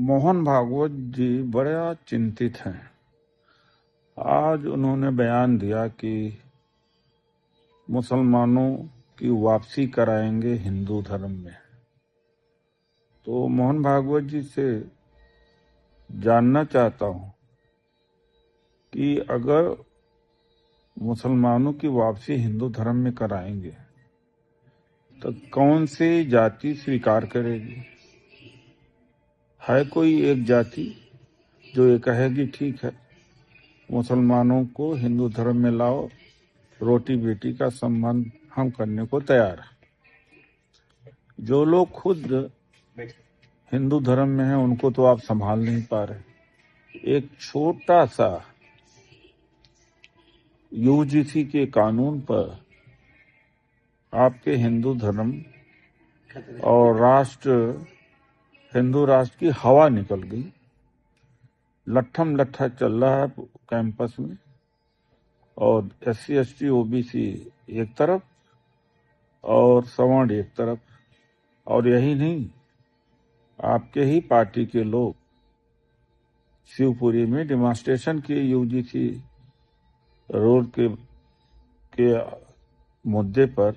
मोहन भागवत जी बड़ा चिंतित हैं। आज उन्होंने बयान दिया कि मुसलमानों की वापसी कराएंगे हिंदू धर्म में। तो मोहन भागवत जी से जानना चाहता हूं कि अगर मुसलमानों की वापसी हिंदू धर्म में कराएंगे तो कौन सी जाति स्वीकार करेगी? है कोई एक जाति जो ये कहेगी ठीक है, मुसलमानों को हिंदू धर्म में लाओ, रोटी बेटी का संबंध हम करने को तैयार हैं? जो लोग खुद हिंदू धर्म में हैं उनको तो आप संभाल नहीं पा रहे। एक छोटा सा यूजीसी के कानून पर आपके हिंदू धर्म और हिंदू राष्ट्र की हवा निकल गई। लट्ठम लट्ठा चल रहा है कैंपस में, और SC ST OBC एक तरफ और सवर्ण एक तरफ। और यही नहीं, आपके ही पार्टी के लोग शिवपुरी में डिमॉन्स्ट्रेशन किए यूजीसी रोड के मुद्दे पर,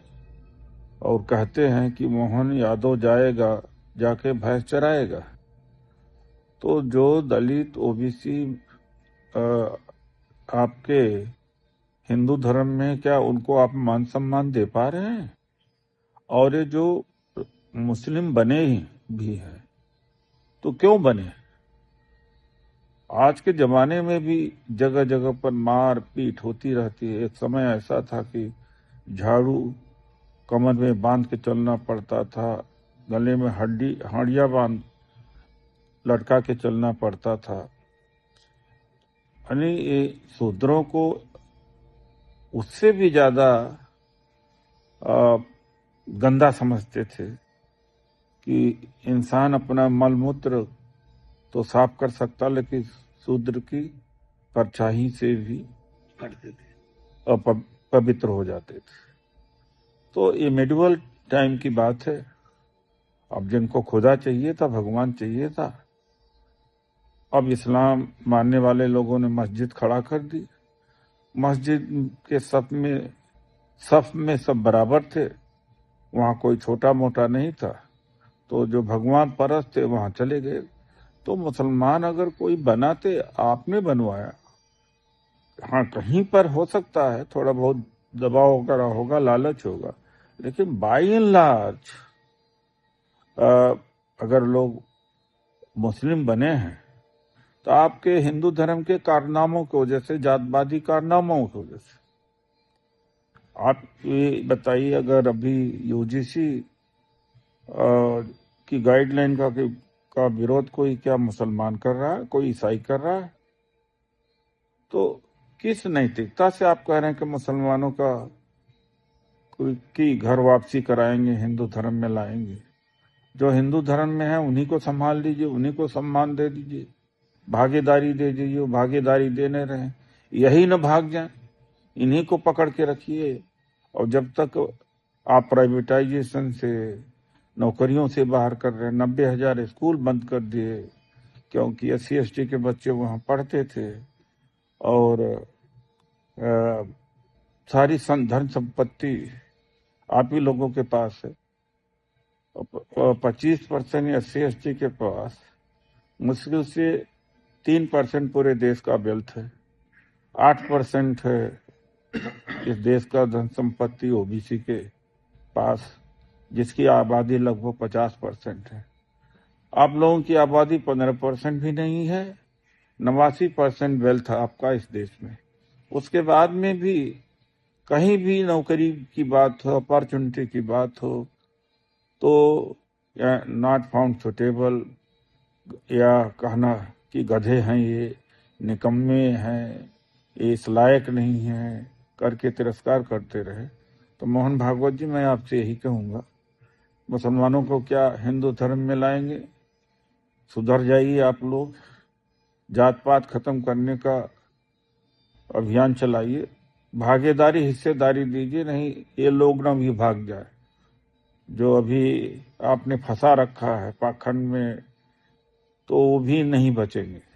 और कहते हैं कि मोहन यादव जाएगा, जाके भैंस चराएगा। तो जो दलित OBC आपके हिंदू धर्म में, क्या उनको आप मान सम्मान दे पा रहे हैं? और ये जो मुस्लिम बने ही भी हैं तो क्यों बने? आज के जमाने में भी जगह जगह पर मार पीट होती रहती है। एक समय ऐसा था कि झाड़ू कमर में बांध के चलना पड़ता था, गले में हड्डियां बांध लटका के चलना पड़ता था। यानी ये शूद्रों को उससे भी ज्यादा गंदा समझते थे कि इंसान अपना मलमूत्र तो साफ कर सकता, लेकिन शूद्र की परछाई से भी करते थे, अपवित्र हो जाते थे। तो ये मेडिवल टाइम की बात है। अब जिनको खुदा चाहिए था, भगवान चाहिए था, अब इस्लाम मानने वाले लोगों ने मस्जिद खड़ा कर दी। मस्जिद के सफ में सब बराबर थे, वहां कोई छोटा मोटा नहीं था। तो जो भगवान परस्त थे वहां चले गए। तो मुसलमान अगर कोई बनाते, आपने बनवाया। हाँ, कहीं पर हो सकता है थोड़ा बहुत दबाव वगैरह होगा, लालच होगा, लेकिन बाई एंड लार्ज अगर लोग मुस्लिम बने हैं तो आपके हिंदू धर्म के कारनामों की वजह से, जातवादी कारनामों की वजह से। आप ये बताइए, अगर अभी यूजीसी की गाइडलाइन का विरोध कोई क्या मुसलमान कर रहा है, कोई ईसाई कर रहा है, तो किस नैतिकता से आप कह रहे हैं कि मुसलमानों की घर वापसी कराएंगे, हिंदू धर्म में लाएंगे? जो हिंदू धर्म में है उन्हीं को संभाल लीजिए, उन्हीं को सम्मान दे दीजिए, भागीदारी दे दीजिए। भागीदारी देने रहे, यही न भाग जाए, इन्हीं को पकड़ के रखिए। और जब तक आप प्राइवेटाइजेशन से, नौकरियों से बाहर कर रहे हैं, 90,000 स्कूल बंद कर दिए क्योंकि SC ST के बच्चे वहां पढ़ते थे, और सारी धन संपत्ति आप ही लोगों के पास है। 25% SC ST के पास मुश्किल से 3% पूरे देश का वेल्थ है। 8% है इस देश का धन संपत्ति OBC के पास, जिसकी आबादी लगभग 50% है। आप लोगों की आबादी 15% भी नहीं है। 89% वेल्थ आपका इस देश में। उसके बाद में भी कहीं भी नौकरी की बात हो, अपॉर्चुनिटी की बात हो, तो नॉट फाउंड सुटेबल, या कहना कि गधे हैं, ये निकम्मे हैं, ये इस लायक नहीं है, करके तिरस्कार करते रहे। तो मोहन भागवत जी, मैं आपसे यही कहूँगा, मुसलमानों को क्या हिंदू धर्म में लाएंगे? सुधर जाइए आप लोग, जात पात खत्म करने का अभियान चलाइए, भागीदारी हिस्सेदारी दीजिए, नहीं ये लोग ना भी भाग जाए जो अभी आपने फंसा रखा है पाखंड में, तो वो भी नहीं बचेंगे।